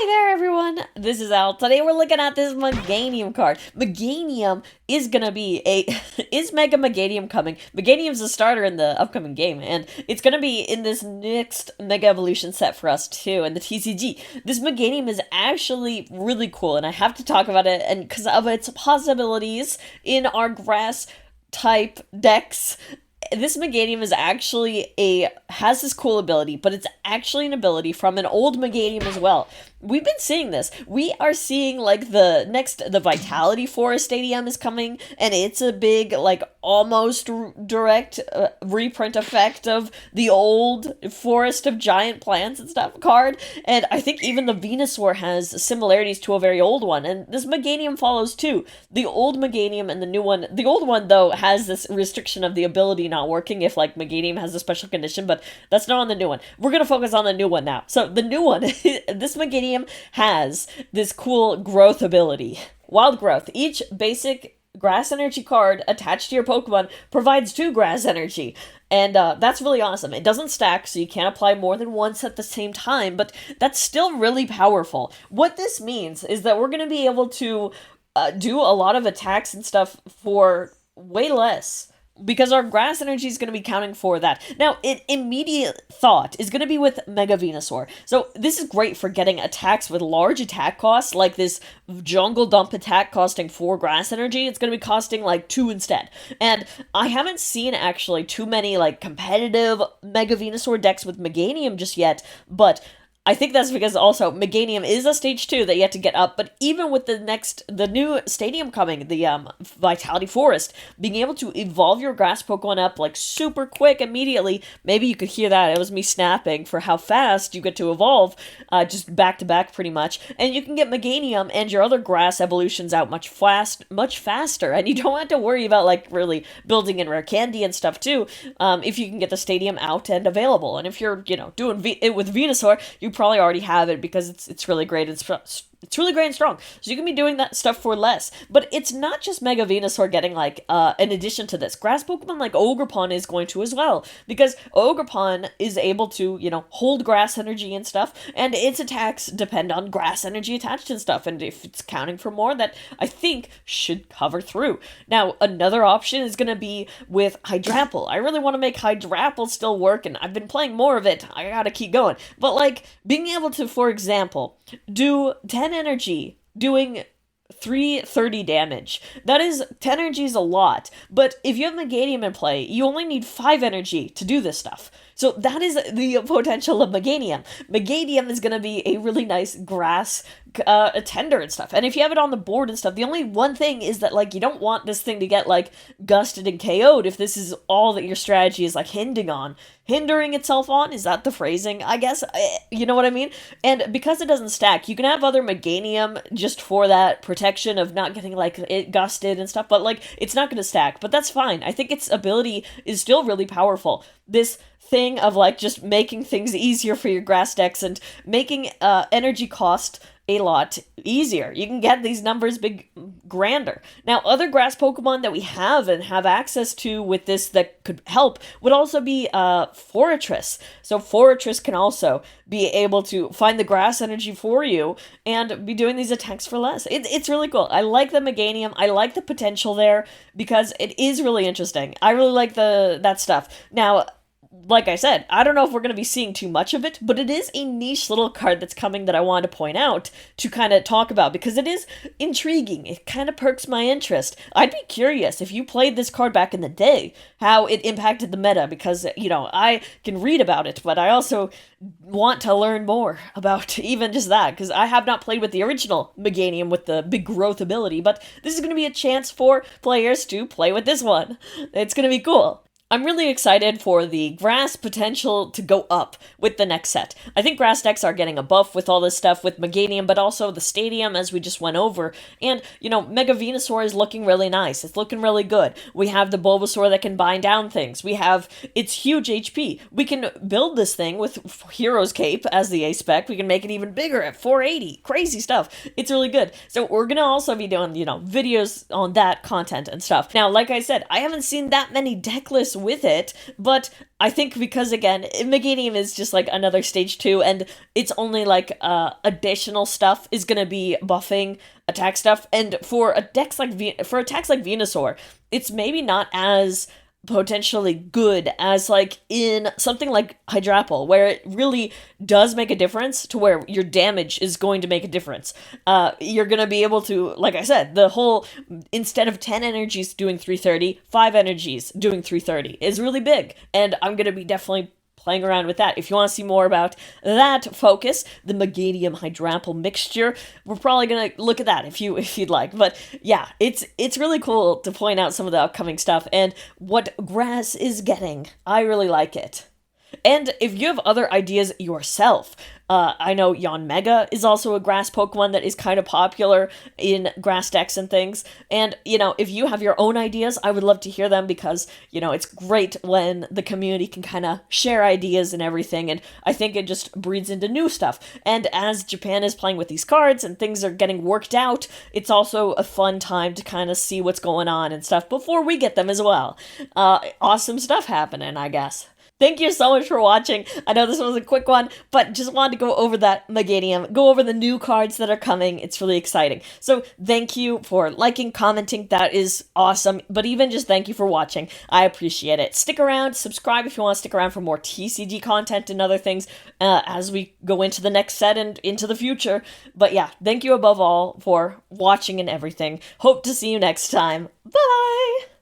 there, everyone. This is Al. Today we're looking at this Meganium card. Meganium is gonna be is Mega Meganium coming? Meganium's a starter in the upcoming game, and it's gonna be in this next Mega Evolution set for us too, in the TCG. This Meganium is actually really cool, and I have to talk about it, and because of its possibilities in our grass type decks. This Meganium is actually has this cool ability, but it's actually an ability from an old Meganium as well. We've been seeing this. We are seeing like the Vitality Forest Stadium is coming, and it's a big like almost direct reprint effect of the old Forest of Giant Plants and stuff card. And I think even the Venusaur has similarities to a very old one, and this Meganium follows too. The old Meganium and the new one. The old one though has this restriction of the ability not working if like Meganium has a special condition, but that's not on the new one. We're gonna focus on the new one now. So the new one, this Meganium has this cool growth ability. Wild Growth. Each basic grass energy card attached to your Pokemon provides 2 grass energy. And that's really awesome. It doesn't stack, so you can't apply more than once at the same time, but that's still really powerful. What this means is that we're going to be able to do a lot of attacks and stuff for way less, because our grass energy is going to be counting for that. Now, an immediate thought is going to be with Mega Venusaur. So this is great for getting attacks with large attack costs, like this Jungle Dump attack costing 4 grass energy. It's going to be costing like 2 instead. And I haven't seen actually too many like competitive Mega Venusaur decks with Meganium just yet, but I think that's because also Meganium is a stage 2 that you have to get up, but even with the new stadium coming, the Vitality Forest, being able to evolve your grass Pokemon up like super quick immediately, maybe you could hear that, it was me snapping for how fast you get to evolve, just back to back pretty much, and you can get Meganium and your other grass evolutions out much faster, and you don't have to worry about like really building in rare candy and stuff too, if you can get the stadium out and available. And if you're, doing it with Venusaur, you probably already have it because it's really great. It's really great and strong. So you can be doing that stuff for less. But it's not just Mega Venusaur getting like an addition to this. Grass Pokemon like Ogerpon is going to as well. Because Ogerpon is able to, hold grass energy and stuff. And its attacks depend on grass energy attached and stuff. And if it's counting for more, that I think should cover through. Now, another option is going to be with Hydrapple. I really want to make Hydrapple still work. And I've been playing more of it. I gotta keep going. But like being able to, for example, do 10 energy, doing 330 damage. That is, 10 energy is a lot, but if you have Meganium in play, you only need 5 energy to do this stuff. So that is the potential of Meganium. Meganium is going to be a really nice grass tender and stuff. And if you have it on the board and stuff, the only one thing is that, like, you don't want this thing to get, like, gusted and KO'd if this is all that your strategy is, like, hindering itself on. Is that the phrasing? I guess, you know what I mean? And because it doesn't stack, you can have other Meganium just for that protection of not getting, like, it gusted and stuff, but, like, it's not going to stack. But that's fine. I think its ability is still really powerful. This thing of like just making things easier for your grass decks and making energy cost a lot easier. You can get these numbers grander. Now, other grass Pokemon that we have and have access to with this that could help would also be Forretress. So Forretress can also be able to find the grass energy for you and be doing these attacks for less. It's really cool. I like the Meganium. I like the potential there because it is really interesting. I really like that stuff. Now, like I said, I don't know if we're going to be seeing too much of it, but it is a niche little card that's coming that I wanted to point out to kind of talk about because it is intriguing. It kind of perks my interest. I'd be curious if you played this card back in the day, how it impacted the meta because, I can read about it, but I also want to learn more about even just that because I have not played with the original Meganium with the big growth ability, but this is going to be a chance for players to play with this one. It's going to be cool. I'm really excited for the grass potential to go up with the next set. I think grass decks are getting a buff with all this stuff with Meganium, but also the stadium as we just went over. And, Mega Venusaur is looking really nice. It's looking really good. We have the Bulbasaur that can bind down things. We have its huge HP. We can build this thing with Hero's Cape as the A-Spec. We can make it even bigger at 480. Crazy stuff. It's really good. So we're going to also be doing, videos on that content and stuff. Now, like I said, I haven't seen that many deck lists with it, but I think because, again, Meganium is just like another stage 2, and it's only like additional stuff is gonna be buffing attack stuff, and for attacks like Venusaur, it's maybe not as potentially good as like in something like Hydrapple, where it really does make a difference to where your damage is going to make a difference. You're gonna be able to, like I said, the whole, instead of 10 energies doing 330, 5 energies doing 330 is really big, and I'm gonna be definitely playing around with that. If you want to see more about that focus, the Meganium Hydrapple mixture, we're probably gonna look at that if you'd like. But yeah, it's really cool to point out some of the upcoming stuff and what grass is getting. I really like it. And if you have other ideas yourself, I know Yanmega is also a grass Pokemon that is kind of popular in grass decks and things. And, if you have your own ideas, I would love to hear them because, it's great when the community can kind of share ideas and everything. And I think it just breeds into new stuff. And as Japan is playing with these cards and things are getting worked out, it's also a fun time to kind of see what's going on and stuff before we get them as well. Awesome stuff happening, I guess. Thank you so much for watching. I know this was a quick one, but just wanted to go over that Meganium, go over the new cards that are coming. It's really exciting. So thank you for liking, commenting. That is awesome. But even just thank you for watching. I appreciate it. Stick around, subscribe if you want to stick around for more TCG content and other things as we go into the next set and into the future. But yeah, thank you above all for watching and everything. Hope to see you next time. Bye!